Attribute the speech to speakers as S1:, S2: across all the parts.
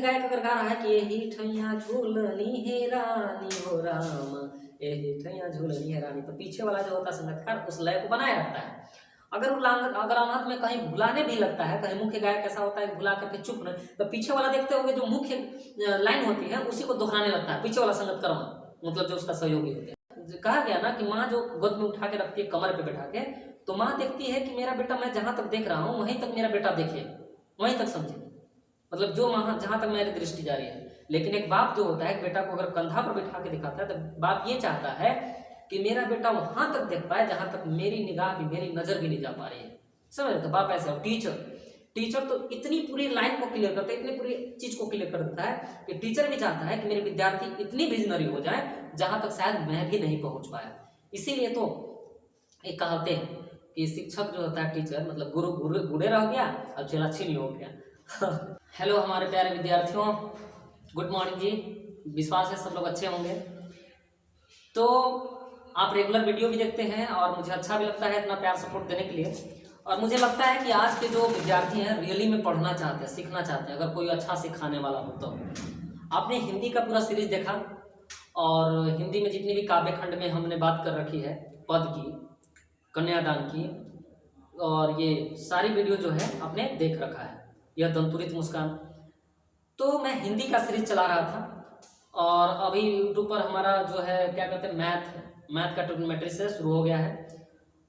S1: गायक अगर गा रहा है कि यही ठैया झूलनी है रानी हो राम, यही ठैया झूलनी है रानी, तो पीछे वाला जो होता है संगीतकार उस लय को बनाए रखता है। अगर अगर अनाथ में कहीं भुलाने भी लगता है, कहीं मुख्य गायक ऐसा होता है भुला करके चुप न, तो पीछे वाला देखते होंगे जो मुख्य लाइन होती है उसी को दोहराने लगता है पीछे वाला संगीतकार, मतलब जो उसका सहयोगी होते हैं। कहा गया ना कि माँ जो गोद में उठा के रखती है कमर पे बैठा के, तो माँ देखती है कि मेरा बेटा, मैं जहां तक देख रहा हूँ वहीं तक मेरा बेटा देखे, वहीं तक समझे, मतलब जो जहां तक मेरी दृष्टि जा रही है। लेकिन एक बाप जो होता है बेटा को अगर कंधा पर बिठा के दिखाता है, तो बाप ये चाहता है कि मेरा बेटा वहां तक देख पाए जहां तक मेरी निगाह भी, मेरी नजर भी नहीं जा पा रही है। समझ रहे? तो बाप ऐसा, टीचर तो इतनी पूरी लाइन को क्लियर करता है, इतनी पूरी चीज को क्लियर कर देता है कि टीचर भी चाहता है कि मेरे विद्यार्थी इतनी विजनरी हो जाए जहां तक शायद मैं भी नहीं पहुंच पाया। इसीलिए तो एक कहते हैं कि शिक्षक जो होता है, टीचर मतलब गुरु गुड़े रह गया और चेला छीनी हो गया। हेलो हमारे प्यारे विद्यार्थियों, गुड मॉर्निंग जी। विश्वास है सब लोग अच्छे होंगे। तो आप रेगुलर वीडियो भी देखते हैं और मुझे अच्छा भी लगता है इतना प्यार सपोर्ट देने के लिए। और मुझे लगता है कि आज के जो विद्यार्थी हैं रियली में पढ़ना चाहते हैं, सीखना चाहते हैं, अगर कोई अच्छा सिखाने वाला हो तो। आपने हिंदी का पूरा सीरीज देखा और हिंदी में जितनी भी काव्य खंड में हमने बात कर रखी है, पद की, कन्यादान की, और ये सारी वीडियो जो है आपने देख रखा है, यह दंतुरित मुस्कान। तो मैं हिंदी का सीरीज चला रहा था और अभी यूट्यूब पर हमारा जो है क्या कहते हैं मैथ का ट्रिग्नोमेट्री से शुरू हो गया है।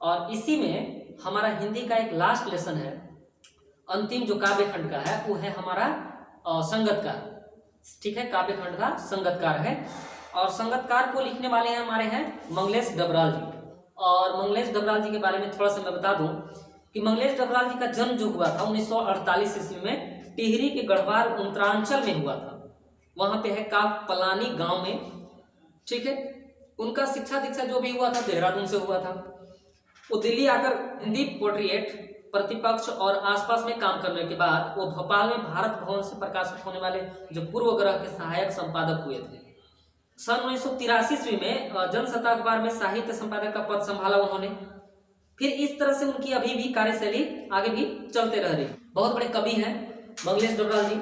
S1: और इसी में हमारा हिंदी का एक लास्ट लेसन है, अंतिम जो काव्य खंड का है वो है हमारा संगतकार। ठीक है, काव्य खंड का संगतकार है और संगतकार को लिखने वाले हैं हमारे हैं मंगलेश डबराल जी। और मंगलेश डबराल जी के बारे में थोड़ा सा मैं बता दूं कि मंगलेश डबराल जी का जन्म जो हुआ था 1948 ईस्वी में टिहरी के गढ़वाल उत्तरांचल में हुआ था। वहां पे है पलानी गांव में। ठीक है, उनका शिक्षा दीक्षा जो भी हुआ था देहरादून से हुआ था। वो दिल्ली आकर हिंदी पोर्ट्रेट, प्रतिपक्ष और आसपास में काम करने के बाद वो भोपाल में भारत भवन से प्रकाशित होने वाले जो पूर्व ग्रह के सहायक संपादक हुए थे। सन 1983 ईस्वी में जनसत्ता अखबार में साहित्य संपादक का पद संभाला उन्होंने। फिर इस तरह से उनकी अभी भी कार्यशैली आगे भी चलते रह रही। बहुत बड़े कवि हैं मंगलेश डबराल जी।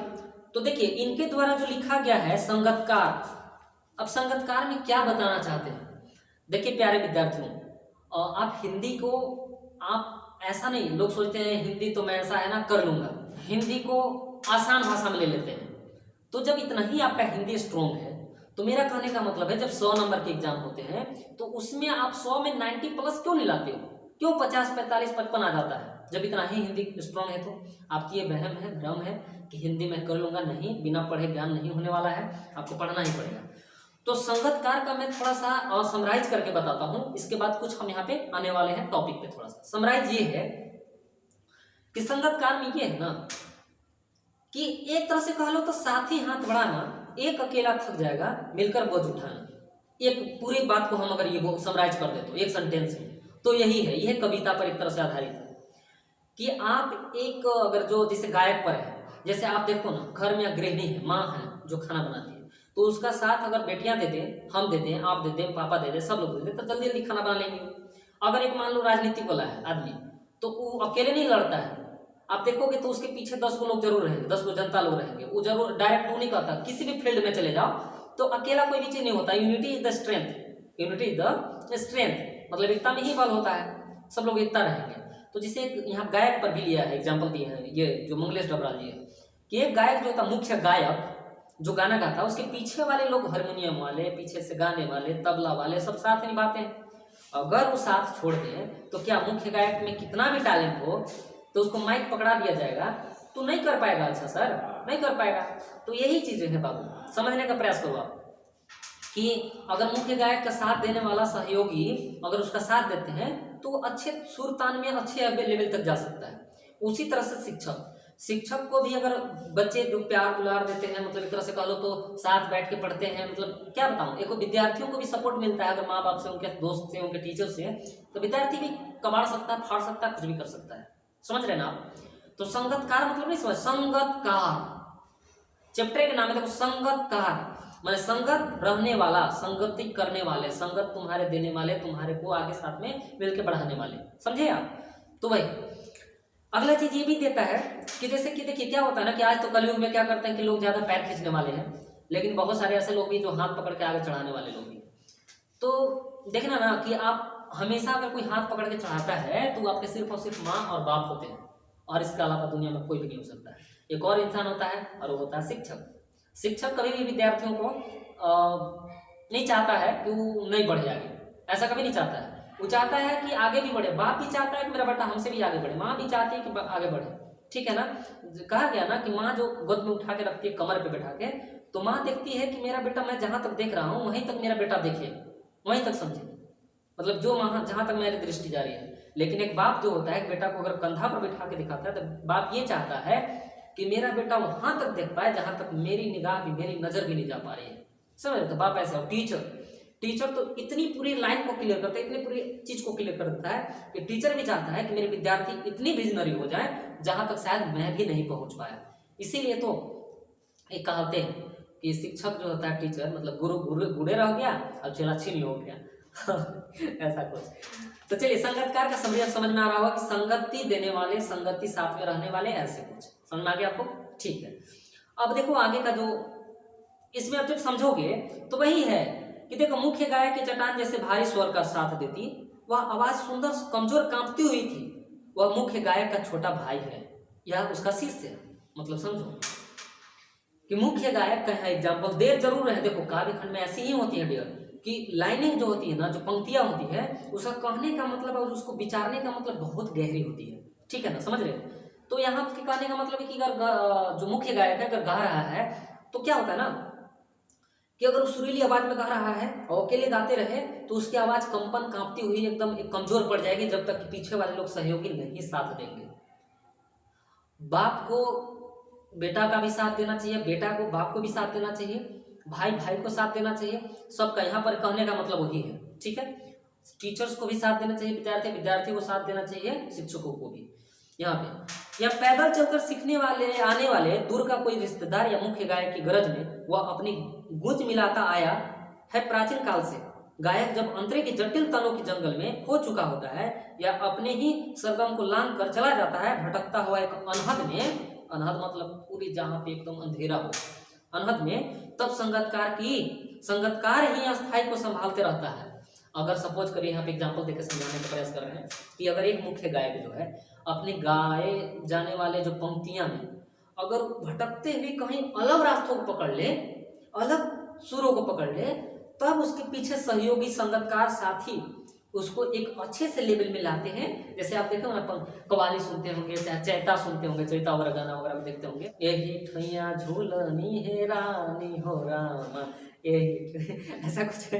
S1: तो देखिए इनके द्वारा जो लिखा गया है संगतकार। अब संगतकार में क्या बताना चाहते हैं? देखिए प्यारे विद्यार्थियों, आप हिंदी को आप ऐसा नहीं, लोग सोचते हैं हिंदी तो मैं ऐसा है ना कर लूंगा, हिंदी को आसान भाषा में ले लेते हैं। तो जब इतना ही आपका हिंदी स्ट्रॉन्ग है तो मेरा कहने का मतलब है जब 100 नंबर के एग्जाम होते हैं तो उसमें आप 100 में 90 प्लस क्यों नहीं लाते हो? क्यों 50, 45, 55 आ जाता है? जब इतना ही हिंदी स्ट्रॉन्ग है तो आपकी ये वहम है, भ्रम है कि हिंदी में कर लूंगा। नहीं, बिना पढ़े ज्ञान नहीं होने वाला है, आपको पढ़ना ही पड़ेगा। तो संगतकार का मैं थोड़ा सा समराइज करके बताता हूं, इसके बाद कुछ हम यहाँ पे आने वाले हैं टॉपिक पे। थोड़ा सा समराइज ये है कि संगतकार में ये है ना कि एक तरह से कह लो तो साथी हाथ बढ़ाना, एक अकेला थक जाएगा मिलकर बोझ उठाना। एक पूरी बात को हम अगर ये समराइज कर दे तो एक सेंटेंस में, तो यही है, यह कविता पर एक तरह से आधारित है कि आप एक अगर जो जैसे गायक पर है, जैसे आप देखो ना घर में गृहिणी है, माँ है जो खाना बनाती है, तो उसका साथ अगर बेटियां दे दें, हम दे दें, आप दे दें, पापा दे दें, सब लोग दे दें, तो जल्दी जल्दी खाना बना लेंगे। अगर एक मान लो राजनीति वाला है आदमी, तो वो अकेले नहीं लड़ता है, आप देखोगे तो उसके पीछे 10 को लोग जरूर रहेंगे, 10 को जनता लोग रहेंगे। वो जरूर डायरेक्ट वो नहीं कहता, किसी भी फील्ड में चले जाओ तो अकेला कोई भी चीज नहीं होता। Unity is the strength, unity is the strength, मतलब एकता में ही बल होता है, सब लोग एकता रहेंगे। तो जिसे यहाँ गायक पर भी लिया है, एग्जाम्पल दिए हैं ये जो मंगलेश डबराल जी है कि एक गायक जो था, मुख्य गायक जो गाना गाता, उसके पीछे वाले लोग हारमोनियम वाले, पीछे से गाने वाले, तबला वाले सब साथ निभाते हैं। अगर वो साथ छोड़ दें तो क्या मुख्य गायक में कितना भी टैलेंट हो तो उसको माइक पकड़ा दिया जाएगा तो नहीं कर पाएगा। अच्छा सर, नहीं कर पाएगा। तो यही चीजें हैं बाबू, समझने का प्रयास करो आप कि अगर मुख्य गायक का साथ देने वाला सहयोगी अगर उसका साथ देते हैं तो अच्छे सुर तान में अच्छे लेवल तक जा सकता है। उसी तरह से शिक्षक को भी अगर बच्चे जो प्यार दुलार देते हैं, मतलब एक तरह से कह लो तो साथ बैठ के पढ़ते हैं, मतलब क्या बताऊं, एक विद्यार्थियों को भी सपोर्ट मिलता है। अगर माँ बाप से, उनके दोस्त से, उनके टीचर से, तो विद्यार्थी भी कबाड़ सकता है, फाड़ सकता है, कुछ भी कर सकता है। समझ रहे ना आप? तो संगतकार मतलब नहीं समझ, संगतकार चैप्टर के नाम है, देखो संगतकार माने संगत रहने वाला, संगति करने वाले, संगत तुम्हारे देने वाले, तुम्हारे को आगे साथ में मिलकर बढ़ाने वाले। समझे आप? तो भाई अगला चीज ये भी देता है कि जैसे कि देखिए क्या होता है ना कि आज तो कलयुग में क्या करते हैं कि लोग ज्यादा पैर खींचने वाले हैं, लेकिन बहुत सारे ऐसे लोग भी जो हाथ पकड़ के आगे चढ़ाने वाले लोग भी। तो देखना ना कि आप हमेशा अगर कोई हाथ पकड़ के चढ़ाता है तो आपके सिर्फ और सिर्फ माँ और बाप होते हैं, और इसके अलावा दुनिया में कोई भी नहीं हो सकता है। एक और इंसान होता है और वो होता है शिक्षक। शिक्षक कभी भी विद्यार्थियों को नहीं चाहता है कि वो नहीं बढ़े आगे, ऐसा कभी नहीं चाहता है। वो चाहता है कि आगे भी बढ़े। बाप भी चाहता है कि मेरा बेटा हमसे भी आगे बढ़े, माँ भी चाहती है कि आगे बढ़े, ठीक है ना। कहा गया ना कि माँ जो गोद में उठा के रखती है कमर पे बैठा के, तो माँ देखती है कि मेरा बेटा, मैं जहां तक देख रहा हूँ वहीं तक मेरा बेटा देखे, वहीं तक समझे, मतलब जो वहां जहां तक मेरी दृष्टि जा रही है। लेकिन एक बाप जो होता है बेटा को अगर कंधा पर बिठा के दिखाता है, तो बाप ये चाहता है कि मेरा बेटा वहां तक देख पाए जहां तक मेरी निगाह भी, मेरी नजर भी नहीं जा पा रही है। समझ रहे? तो बाप ऐसा हो। टीचर तो इतनी पूरी लाइन को क्लियर करता है, इतनी पूरी चीज को क्लियर कर देता है कि टीचर भी चाहता है कि मेरे विद्यार्थी इतनी विजनरी हो जाए जहां तक शायद मैं भी नहीं पहुंच पाया। इसीलिए तो एक कहते हैं कि शिक्षक जो होता है, टीचर मतलब गुरु गुड़े रह गया और चला छीनी हो गया। ऐसा कुछ। तो चलिए संगतकार का समझ समझ में आ रहा होगा कि संगति देने वाले, संगति साथ में रहने वाले, ऐसे कुछ समझ में आ गया आपको? ठीक है। अब देखो आगे का जो इसमें अब जब समझोगे तो वही है कि देखो मुख्य गायक की चट्टान जैसे भारी स्वर का साथ देती, वह आवाज सुंदर कमजोर कांपती हुई थी। वह मुख्य गायक का छोटा भाई है या उसका शिष्य है। मतलब समझो कि मुख्य गायक का है एग्जाम्पल। देर जरूर है, देखो काव्य खंड में ऐसी ही होती है डियर कि लाइनिंग जो होती है ना, जो पंक्तियां होती है, उसका कहने का मतलब और उसको विचारने का मतलब बहुत गहरी होती है, ठीक है ना, समझ रहे हो। तो यहाँ के कहने का मतलब है कि अगर जो मुख्य गायक है अगर गा रहा है तो क्या होता है ना कि अगर वो सुरीली आवाज में गा रहा है और अकेले गाते रहे तो उसकी आवाज कंपन कांपती हुई एकदम कमजोर पड़ जाएगी, जब तक कि पीछे वाले लोग सहयोगी नहीं साथ देंगे। बाप को बेटा का भी साथ देना चाहिए, बेटा को बाप को भी साथ देना चाहिए, भाई भाई को साथ देना चाहिए, सबका यहाँ पर कहने का मतलब वही है, ठीक है। टीचर्स को भी साथ देना चाहिए, विद्यार्थी को साथ देना चाहिए, शिक्षकों को भी। यहाँ पे या पैदल चलकर सीखने वाले, आने वाले दूर का कोई रिश्तेदार या मुख्य गायक की गरज में वह अपनी गूंज मिलाता आया है प्राचीन काल से। गायक जब अंतरे की जटिल तनों के जंगल में खो चुका होता है या अपने ही सरगम को लांग कर चला जाता है भटकता हुआ एक अनहद में, अनहद मतलब पूरी जहां पे एकदम अंधेरा हो, अनहद में, तब संगतकार ही अस्थाई को संभालते रहता है। अगर सपोज करिए यहाँ पे एग्जांपल देकर समझाने का प्रयास कर रहे हैं कि अगर एक मुख्य गायक जो है अपने गाए जाने वाले जो पंक्तियां में अगर भटकते हुए कहीं अलग रास्तों को पकड़ ले, अलग सुरों को पकड़ ले, तब उसके पीछे सहयोगी संगतकार साथी उसको एक अच्छे से लेवल में लाते हैं। जैसे आप देखो ना कव्वाली सुनते होंगे, चाहे चैता सुनते होंगे, चैता वगैरह गाना वगैरह में देखते होंगे, यही ठैया झूलनी है रानी हो रामा, यही ऐसा कुछ है।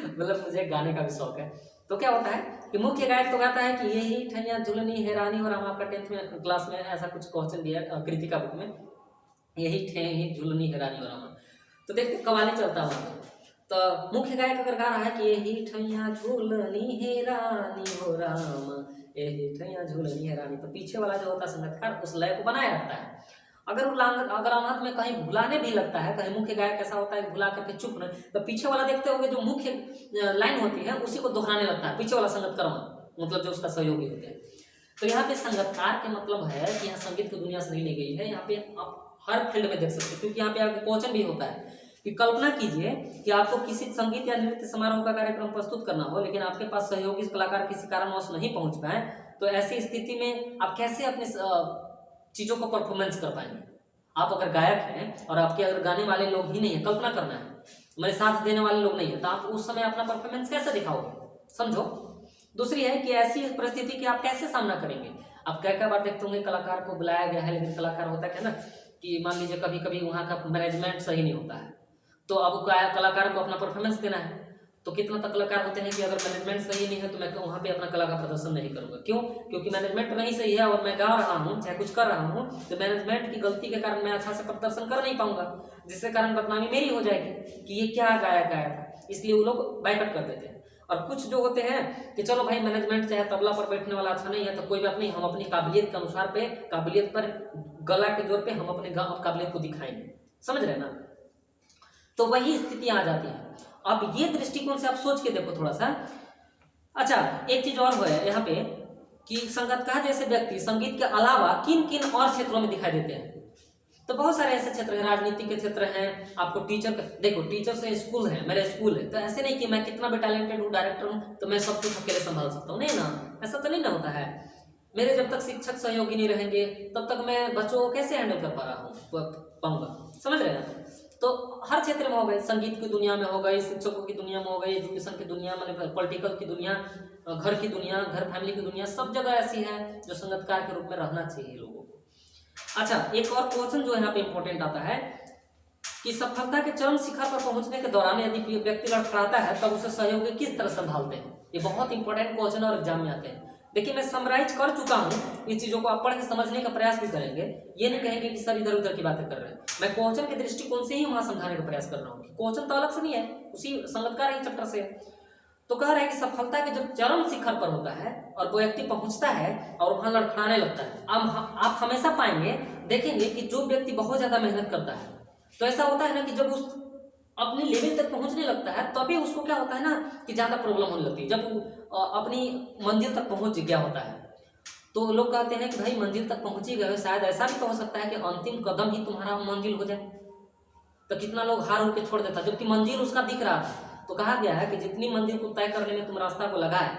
S1: मतलब मुझे गाने का भी शौक है। तो क्या होता है कि मुख्य गायक तो गाता है कि यही ठैया झूलनी है रानी हो रामा। आपका 10th में क्लास में ऐसा कुछ क्वेश्चन दिया कृतिका बुक में, यही ठैया झूलनी है रानी हो रामा। तो देखते कव्वाली चलता हुआ, तो मुख्य गायक अगर गा रहा है कि यही ठैया झूलनी है रानी हो राम, यही ठैया झूलनी है रानी, तो पीछे वाला जो होता है संगीतकार उस लय को बनाए रखता है। अगर वो अगर अनाथ में कहीं भुलाने भी लगता है, कहीं मुख्य गायक ऐसा होता है भुला करके चुप रहे, तो पीछे वाला देखते होंगे जो मुख्य लाइन होती है उसी को दोहराने लगता है पीछे वाला संगीतकार, मतलब जो उसका सहयोगी होते हैं। तो यहाँ पे संगीतकार के मतलब है कि यहाँ संगीत की दुनिया से नहीं ली गई है, यहाँ पे आप हर फील्ड में देख सकते हैं, क्योंकि यहाँ पे आपको क्वेश्चन भी होता है कि कल्पना कीजिए कि आपको किसी संगीत या नृत्य समारोह का कार्यक्रम प्रस्तुत करना हो, लेकिन आपके पास सहयोगी कलाकार किसी कारणवश नहीं पहुंच पाए, तो ऐसी स्थिति में आप कैसे अपने चीजों को परफॉर्मेंस कर पाएंगे। आप अगर गायक हैं और आपके अगर गाने वाले लोग ही नहीं है, कल्पना करना है मेरे साथ देने वाले लोग नहीं है, तो आप उस समय अपना परफॉर्मेंस कैसे दिखाओगे, समझो। दूसरी है कि ऐसी परिस्थिति की आप कैसे सामना करेंगे। आप क्या बार देखते होंगे कलाकार को बुलाया गया है, लेकिन कलाकार होता है ना कि मान लीजिए कभी कभी वहाँ का मैनेजमेंट सही नहीं होता है, तो अब कलाकार को अपना परफॉर्मेंस देना है, तो कितना तक कलाकार होते हैं कि अगर मैनेजमेंट सही नहीं है तो मैं वहाँ पे अपना कला का प्रदर्शन नहीं करूँगा। क्यों? क्योंकि मैनेजमेंट नहीं सही है और मैं गा रहा हूँ चाहे कुछ कर रहा हूँ, तो मैनेजमेंट की गलती के कारण मैं अच्छा से प्रदर्शन कर नहीं पाऊंगा, जिसके कारण बदनामी मेरी हो जाएगी कि ये क्या गाया था। इसलिए वो लोग बैकअप कर देते हैं। और कुछ जो होते हैं कि चलो भाई मैनेजमेंट चाहे तबला पर बैठने वाला अच्छा नहीं है तो कोई बात नहीं, हम अपनी काबिलियत के अनुसार पे, काबिलियत पर गला के जोर पे हम अपने काबिलियत को दिखाएंगे, समझ रहे ना। तो वही स्थिति आ जाती है। अब ये दृष्टिकोण से आप सोच के देखो थोड़ा सा। अच्छा एक चीज और है यहाँ पे कि संगीतकार जैसे व्यक्ति संगीत के अलावा किन किन और क्षेत्रों में दिखाई देते हैं। तो बहुत सारे ऐसे क्षेत्र हैं, राजनीति के क्षेत्र हैं, आपको टीचर देखो, टीचर से स्कूल है, मेरा स्कूल है, तो ऐसे नहीं कि मैं कितना भी टैलेंटेड हूँ, डायरेक्टर हूँ, तो मैं सब कुछ अकेले संभाल सकता हूँ, नहीं ना, ऐसा तो नहीं ना होता है। मेरे जब तक शिक्षक सहयोगी नहीं रहेंगे तब तक मैं बच्चों को कैसे हैंडल कर पाऊंगा, समझ रहे हैं। तो हर क्षेत्र में हो गए, संगीत की दुनिया में हो गई, शिक्षकों की दुनिया में हो गई, एजुकेशन की दुनिया में, पॉलिटिकल की दुनिया, घर की दुनिया, घर फैमिली की दुनिया, सब जगह ऐसी है जो संगीतकार के रूप में रहना चाहिए लोगों को। अच्छा, एक और क्वेश्चन जो यहाँ पे इंपॉर्टेंट आता है कि सफलता के चरम शिखर पर पहुंचने के दौरान यदि व्यक्ति लड़खड़ाता है तब उसे सहयोगी किस तरह संभालते हैं। ये बहुत इंपॉर्टेंट क्वेश्चन और एग्जाम में आते हैं। देखिए, मैं समराइज कर चुका हूँ, इस चीजों को आप पढ़ के समझने का प्रयास भी करेंगे, ये नहीं कहेंगे कि सर इधर उधर की बातें कर रहे हैं। मैं क्वेश्चन के दृष्टिकोण से ही वहां समझाने का प्रयास कर रहा हूँ। क्वेश्चन तो अलग से नहीं है, उसी संगीतकार ही चैप्टर से है। तो कह रहा है कि सफलता के जब चरम शिखर पर होता है और वो व्यक्ति पहुंचता है और वहां लड़खड़ाने लगता है, आप हमेशा पाएंगे, देखेंगे कि जो व्यक्ति बहुत ज्यादा मेहनत करता है, तो ऐसा होता है ना कि जब उस अपनी लेवल तक पहुंचने लगता है तभी उसको क्या होता है ना कि ज्यादा प्रॉब्लम होने लगती है। जब वो अपनी मंजिल तक पहुंच गया होता है तो लोग कहते हैं कि भाई मंजिल तक पहुंच ही गए, शायद ऐसा भी तो हो सकता है कि अंतिम कदम ही तुम्हारा मंजिल हो जाए। तो कितना लोग हार होकर छोड़ देता, जबकि मंजिल उसका दिख रहा था। तो कहा गया है कि जितनी मंजिल को तय करने में तुम रास्ता को लगाए,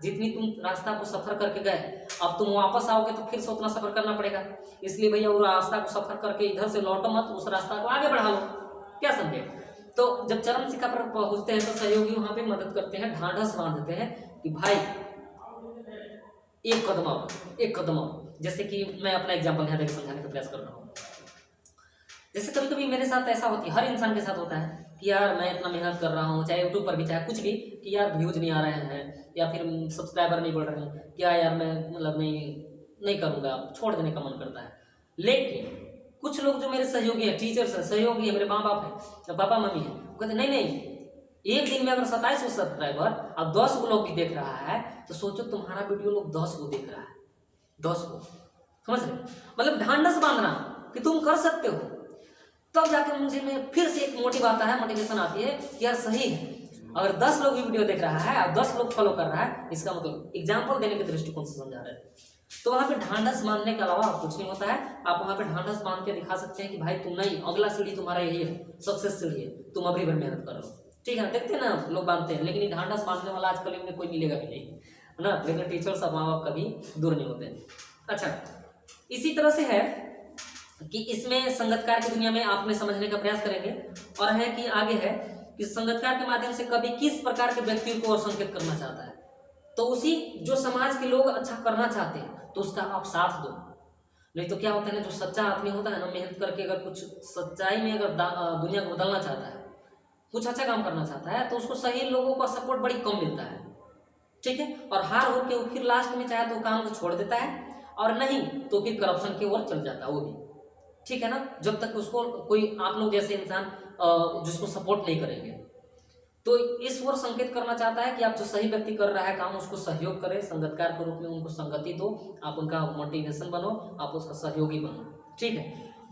S1: जितनी तुम रास्ता को सफर करके गए, अब तुम वापस आओगे तो फिर से उतना सफर करना पड़ेगा। इसलिए भैया वो रास्ता को सफर करके इधर से लौटो मत, उस रास्ता को आगे बढ़ा लो। क्या समझे। तो जब चरम शिखर पर पहुंचते हैं तो सहयोगी वहां पे मदद करते हैं, ढांढस बांध देते हैं कि भाई एक कदम आओ, एक कदम आओ। जैसे कि मैं अपना एग्जाम्पल यहाँ देकर समझाने का प्रयास कर रहा हूँ। जैसे कभी कभी मेरे साथ ऐसा होती है, हर इंसान के साथ होता है कि यार मैं इतना मेहनत कर रहा हूँ, चाहे यूट्यूब पर भी, चाहे कुछ भी, कि यार व्यूज नहीं आ रहे हैं या फिर सब्सक्राइबर नहीं बढ़ रहे हैं, क्या यार मैं मतलब नहीं करूँगा, छोड़ देने का मन करता है। लेकिन कुछ लोग जो मेरे सहयोगी हैं, टीचर्स हैं, सहयोगी है, मेरे माँ बाप हैं, पापा मम्मी हैं, वो कहते नहीं, एक दिन में अगर 2700 सब्सक्राइबर और 10 को लोग भी देख रहा है तो सोचो तुम्हारा वीडियो लोग 10 को देख रहा है, 10 को, समझ रहे। मतलब ढांढस बांधना कि तुम कर सकते हो, तब जाके मुझे में फिर से एक मोटिव आता है, मोटिवेशन आती है कि यार सही है। अगर 10 लोग भी वीडियो देख रहा है और 10 लोग फॉलो कर रहा है, इसका मतलब एग्जाम्पल देने के दृष्टिकोण से समझा रहे हैं। तो वहां पे ढांढस बांधने के अलावा कुछ नहीं होता है। आप वहां पे ढांढस बांध के दिखा सकते हैं कि भाई तुम नहीं, अगला सीढ़ी तुम्हारा यही है, सक्सेस सीढ़ी है, तुम अभी भर मेहनत कर लो। ठीक है, देखते हैं ना लोग बांधते हैं, लेकिन ढांढस बांधने वाला आजकल में कोई मिलेगा भी नहीं, है ना। लेकिन टीचर्स और माँ बाप कभी दूर नहीं होते। अच्छा, इसी तरह से है कि इसमें संगीतकार की दुनिया में आपने समझने का प्रयास करेंगे। और है कि आगे है कि संगीतकार के माध्यम से कभी किस प्रकार के व्यक्ति को और संकेत करना चाहता है, तो उसी जो समाज के लोग अच्छा करना चाहते हैं तो उसका आप साथ दो। नहीं तो क्या होता है ना, जो सच्चा आदमी होता है ना, मेहनत करके अगर कुछ सच्चाई में अगर दुनिया को बदलना चाहता है, कुछ अच्छा काम करना चाहता है, तो उसको सही लोगों का सपोर्ट बड़ी कम मिलता है। ठीक है, और हार हो के फिर लास्ट में चाहे तो काम को छोड़ देता है, और नहीं तो फिर करप्शन की ओर चल जाता है वो भी। ठीक है ना, जब तक उसको कोई आप लोग जैसे इंसान जिसको सपोर्ट नहीं करेंगे। तो इस ओर संकेत करना चाहता है कि आप जो सही व्यक्ति कर रहा है काम, उसको सहयोग करें, संगीतकार के रूप में उनको संगति दो, आप उनका मोटिवेशन बनो, आप उसका सहयोगी बनो। ठीक है,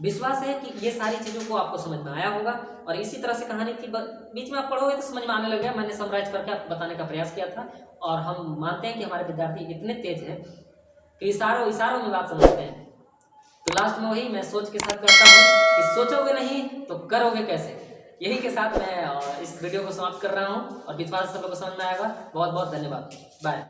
S1: विश्वास है कि ये सारी चीज़ों को आपको समझ में आया होगा। और इसी तरह से कहानी की बीच में आप पढ़ोगे तो समझ में आने लगेगा। मैंने समराइज करके आपको बताने का प्रयास किया था, और हम मानते हैं कि हमारे विद्यार्थी इतने तेज हैं कि इशारों में बात समझते हैं। तो लास्ट में वही मैं सोच के साथ करता हूँ कि सोचोगे नहीं तो करोगे कैसे। यही के साथ मैं इस वीडियो को समाप्त कर रहा हूँ, और विश्वास सब लोग को समझ में आएगा। बहुत बहुत धन्यवाद, बाय।